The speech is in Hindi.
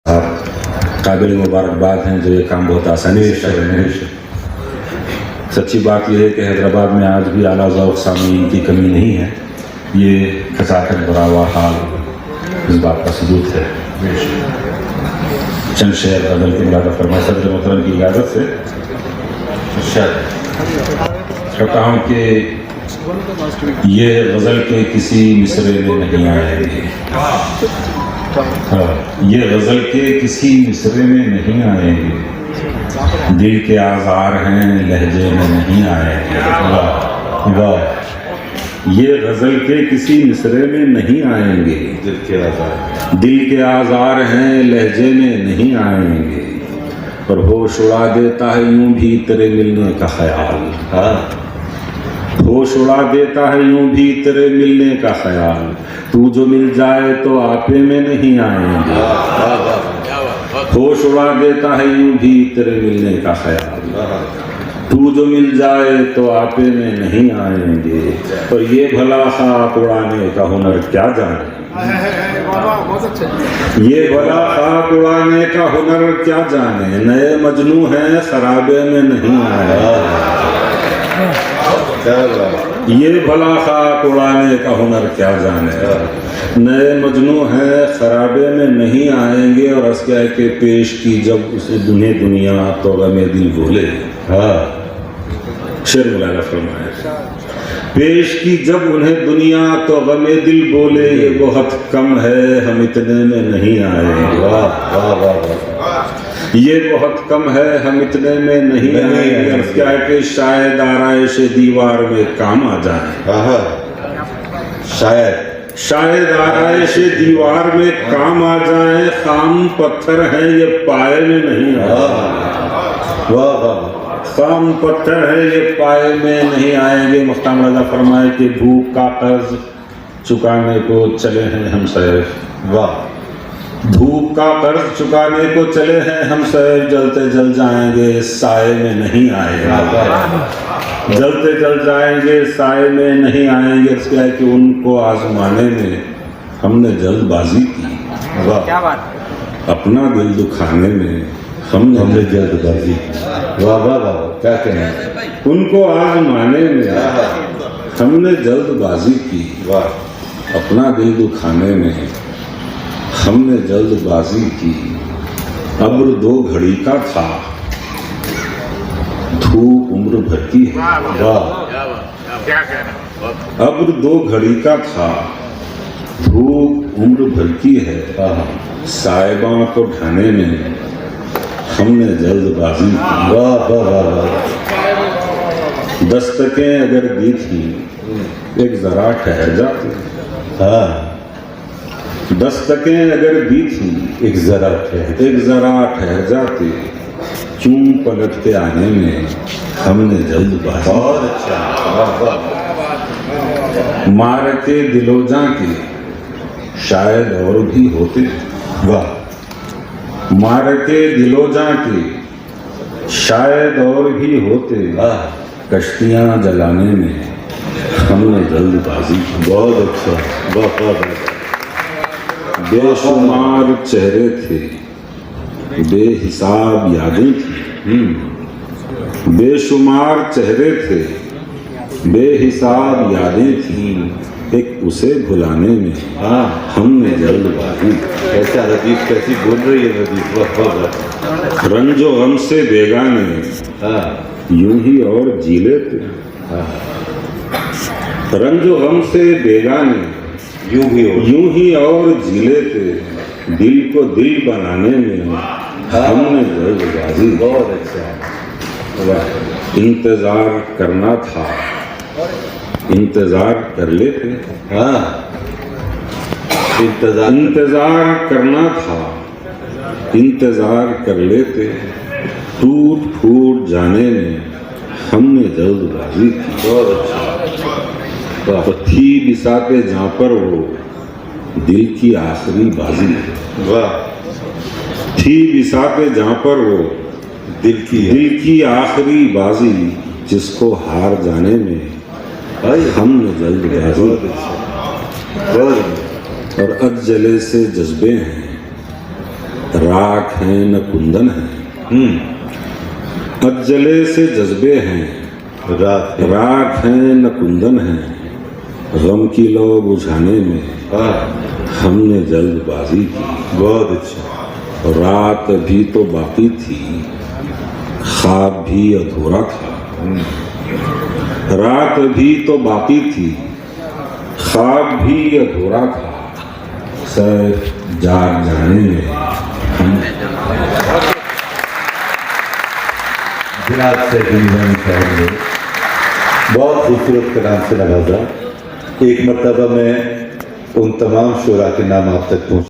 काबिल मुबारकबाद हैं जो ये काम बहुत आसानी से कर रहे हैं। सच्ची बात यह है कि हैदराबाद में आज भी आला ज़ौक़ सामीन की कमी नहीं है। ये खचाखच भरा हुआ हाल इस बात का सबूत है। चंद शेर अदल के मुरादा फरमा सदर मोहतरम की इजाज़त से कहता हूँ कि ये गज़ल के किसी मिसरे में नहीं आएंगे। ये गज़ल के किसी मिसरे में नहीं आएंगे, दिल के आज़ार हैं लहजे में नहीं आएंगे। वाह, ये गज़ल के किसी मिसरे में नहीं आएंगे, दिल के आज़ार हैं लहजे में नहीं आएंगे। और होश उड़ा देता है यूं भी तेरे मिलने का ख्याल। होश उड़ा देता है यूं भी तेरे मिलने का ख्याल। तू जो मिल जाए तो आपे में नहीं आएंगे। होश उड़ा देता है यूं भी तेरे मिलने का ख्याल। तू जो मिल जाए तो आपे में नहीं आएंगे। और ये भला खाक उड़ाने का हुनर क्या जाने, ये भला खाक उड़ाने का हुनर क्या जाने। नए मजनू हैं खराबे में नहीं आए। ये भला खाक उड़ाने का हुनर क्या जाने। नए मजनू हैं खराबे में नहीं आएंगे। और अस्किया के पेश की जब उसे दुनिया दुनिया तो गमे दिल बोले। शेर मुलायला फरमाए, पेश की जब उन्हें दुनिया तो गमे दिल बोले। ये बहुत कम है हम इतने में नहीं आएंगे। वाह वाह वाह वाह, ये बहुत कम है हम इतने में नहीं आएंगे। क्या है कि शायद आराइश दीवार में काम आ जाए। शायद आराइश दीवार में काम आ जाए। खाम पत्थर है ये पाए में नहीं आएंगे। वाह वाह, खाम पत्थर है ये पाए में नहीं आएंगे। मुफ्ताम रज़ा फरमाए कि भूख का कर्ज चुकाने को चले हैं हम सैर। वाह, धूप का कर्ज चुकाने को चले हैं हम सैर। जलते जल जाएंगे साए में नहीं आएगा। जलते जल जाएंगे साए में नहीं आएंगे। इसलिए है कि उनको आजमाने में हमने जल्दबाजी की। वाह, अपना दिल दुखाने में हमने जल्दबाजी की। वाह वाह वाह, क्या कहना। उनको आजमाने में हमने जल्दबाजी की। वाह, अपना दिल दुखाने में हमने जल्दबाजी की। अब्र दो घड़ी का था धूप उम्र भर की है। वाह, अब्र दो घड़ी का था धूप उम्र भर की है। साहिबा को ढाने में हमने जल्दबाजी की। वाह वाह वाह, दस्तकें अगर दी थी एक जरा ठहर जाती। दस्तकें अगर दी थी एक जरा ठहर जाती। क्यों पलट के आने में हमने जल्दबाजी। बहुत अच्छा, मार के दिलोजा के शायद और भी होते। वाह, मार के दिलोजा के शायद और भी होते। कश्तियां जलाने में हमने जल्दबाजी की। बहुत अच्छा, बहुत बेशुमार चेहरे थे बेहिसाब यादें थी। बेशुमार चेहरे थे बेहिसाब यादें थी। एक उसे भुलाने में हमने जल्दबाजी। कैसा लतीफ, कैसी बोल रही है लतीफ। रंजो गम से बेगाने यूं ही और जी लेते। रंजो गम से बेगाने यूं ही और जी लेते। दिल को दिल बनाने में हमने जल्दबाजी। बहुत अच्छा, इंतजार करना था इंतजार कर लेते। इंतजार करना था इंतजार कर लेते। टूट फूट जाने में हमने जल्दबाजी की। बहुत अच्छा, तो थी बिसाते जहाँ पर वो दिल की आखिरी बाजी। वाह, थी बिसाते जहाँ पर वो दिल की आखिरी बाजी। जिसको हार जाने में हमने जल्दबाजी। और अजले से जज्बे हैं राख है न कुंदन है, अज्जले से जज्बे हैं, राख है न कुंदन है, गम की लौ बुझाने में हमने जल्दबाजी की। बहुत अच्छा। रात भी तो बाकी थी, ख्वाब भी अधूरा था। रात भी तो बाकी थी, ख्वाब भी अधूरा था, सर जाग जाने में हम जनाब से साहब ने बहुत खूबसूरत कलाम से नवाजा। एक मरतबा में उन तमाम शुरा के नाम आप तक पहुँच